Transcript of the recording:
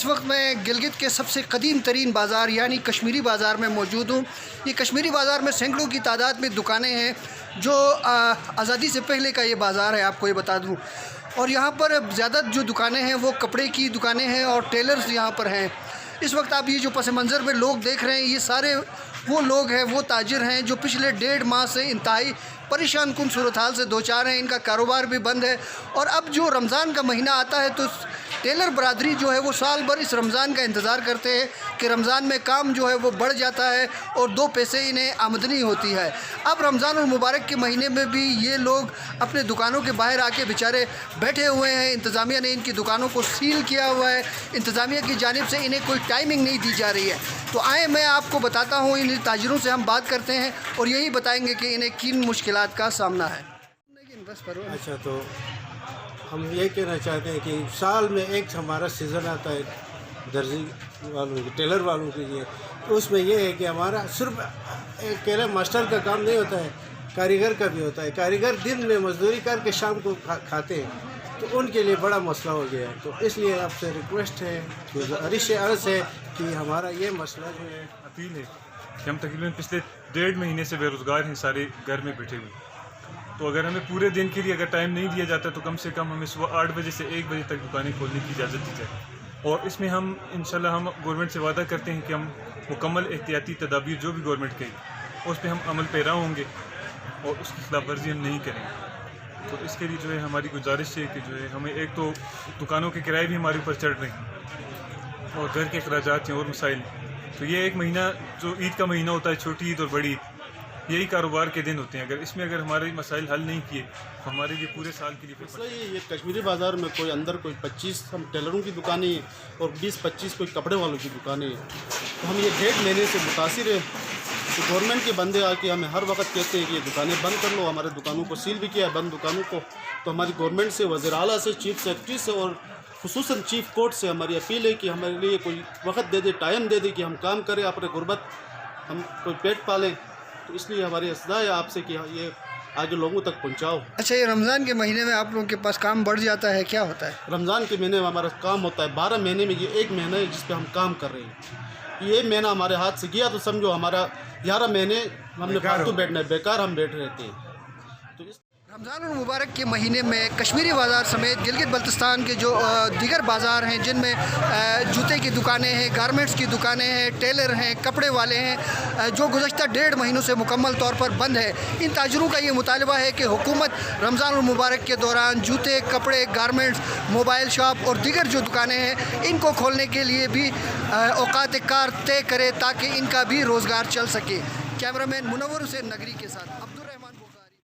इस वक्त मैं गिलगित के सबसे कदीम तरीन बाज़ार यानी कश्मीरी बाज़ार में मौजूद हूँ। ये कश्मीरी बाज़ार में सैकड़ों की तादाद में दुकानें हैं जो आज़ादी से पहले का ये बाज़ार है, आपको ये बता दूँ। और यहाँ पर ज़्यादा जो दुकानें हैं वो कपड़े की दुकानें हैं और टेलर्स यहाँ पर हैं। इस वक्त आप ये जो पस मंज़र में लोग देख रहे हैं, ये सारे वो लोग हैं, वो ताजिर हैं जो पिछले 1.5 माह से इंतहाई परेशान कुन सूरत हाल से दो चार हैं। इनका कारोबार भी बंद है। और अब जो रमज़ान का महीना आता है तो टेलर बरादरी जो है वो साल भर इस रमज़ान का इंतज़ार करते हैं कि रमज़ान में काम जो है वो बढ़ जाता है और 2 पैसे इन्हें आमदनी होती है। अब रमज़ान और मुबारक के महीने में भी ये लोग अपने दुकानों के बाहर आके बेचारे बैठे हुए हैं। इंतज़ामिया ने इनकी दुकानों को सील किया हुआ है। इंतज़ामिया की जानिब से इन्हें कोई टाइमिंग नहीं दी जा रही है। तो आए मैं आपको बताता हूँ, इन ताजिरों से हम बात करते हैं और यही बताएंगे कि इन्हें किन मुश्किलात का सामना है। अच्छा, तो हम ये कहना चाहते हैं कि साल में एक हमारा सीज़न आता है दर्जी वालों के, टेलर वालों के लिए। तो उसमें ये है कि हमारा सिर्फ अकेले मास्टर का काम नहीं होता है, कारीगर का भी होता है। कारीगर दिन में मजदूरी करके शाम को खाते हैं, तो उनके लिए बड़ा मसला हो गया है। तो इसलिए आपसे रिक्वेस्ट है, गुजारिश अर्ज़ है कि हमारा ये मसला जो है, अपील है कि हम तकरीबन पिछले 1.5 महीने से बेरोज़गार हैं, सारे घर में बैठे हुए। तो अगर हमें पूरे दिन के लिए अगर टाइम नहीं दिया जाता तो कम से कम हमें सुबह 8 बजे से 1 बजे तक दुकानें खोलने की इजाज़त दी जाए। और इसमें हम इंशाल्लाह हम गवर्नमेंट से वादा करते हैं कि हम मुकम्मल एहतियाती तदाबीर जो भी गवर्नमेंट कहेगी उस पर हम अमल पैरा होंगे और उसकी खिलाफ वर्जी हम नहीं करेंगे। तो इसके लिए जो है हमारी गुजारिश है कि जो है हमें एक तो दुकानों के किराए भी हमारे ऊपर चढ़ रहे हैं और घर के अखराजात हैं और मसाइल। तो ये एक महीना जो ईद का महीना होता है, छोटी ईद और बड़ी ईद, यही कारोबार के दिन होते हैं। इसमें अगर हमारे मसाइल हल नहीं किए तो हमारे लिए पूरे साल के लिए ये कश्मीरी बाज़ार में कोई अंदर कोई 25 हम टेलरों की दुकानें और 20-25 कोई कपड़े वालों की दुकानें। तो हम ये 1.5 महीने से मुतासिर हैं। तो गवर्नमेंट के बंदे आके हमें हर वक्त कहते हैं कि ये दुकानें बंद कर लो। हमारे दुकानों को सील भी किया है, बंद दुकानों को। तो हमारी गवर्नमेंट से, वज़ीर आला से, चीफ सेक्रेटरी से और खुसूसन चीफ कोर्ट से हमारी अपील है कि हमारे लिए कोई वक्त दे दे, टाइम दे दे कि हम काम करें, अपने गुर्बत हम कोई पेट पालें। तो इसलिए हमारी सदा है आपसे कि ये आगे लोगों तक पहुंचाओ। अच्छा, ये रमज़ान के महीने में आप लोगों के पास काम बढ़ जाता है, क्या होता है? रमज़ान के महीने में हमारा काम होता है 12 महीने में, ये एक महीना है जिस पे हम काम कर रहे हैं। ये महीना हमारे हाथ से गया तो समझो हमारा 11 महीने हमने फालतू बैठना है, बेकार हम बैठ रहते हैं। तो रमज़ान और मुबारक के महीने में कश्मीरी बाज़ार समेत गिलगित बल्तिस्तान के जो दीगर बाज़ार हैं जिनमें जूते की दुकानें हैं, गारमेंट्स की दुकानें हैं, टेलर हैं, कपड़े वाले हैं, जो गुज़श्ता 1.5 महीनों से मुकम्मल तौर पर बंद है। इन ताजिरों का ये मुतालबा है कि हुकूमत रमज़ान और मुबारक के दौरान जूते, कपड़े, गारमेंट्स, मोबाइल शॉप और दीगर जो दुकानें हैं इनको खोलने के लिए भी औकात कार तय करे ताकि इनका भी रोज़गार चल सके। कैमरामैन मुनव्वर हुसैन नगरी के साथ अब्दुल रहमान।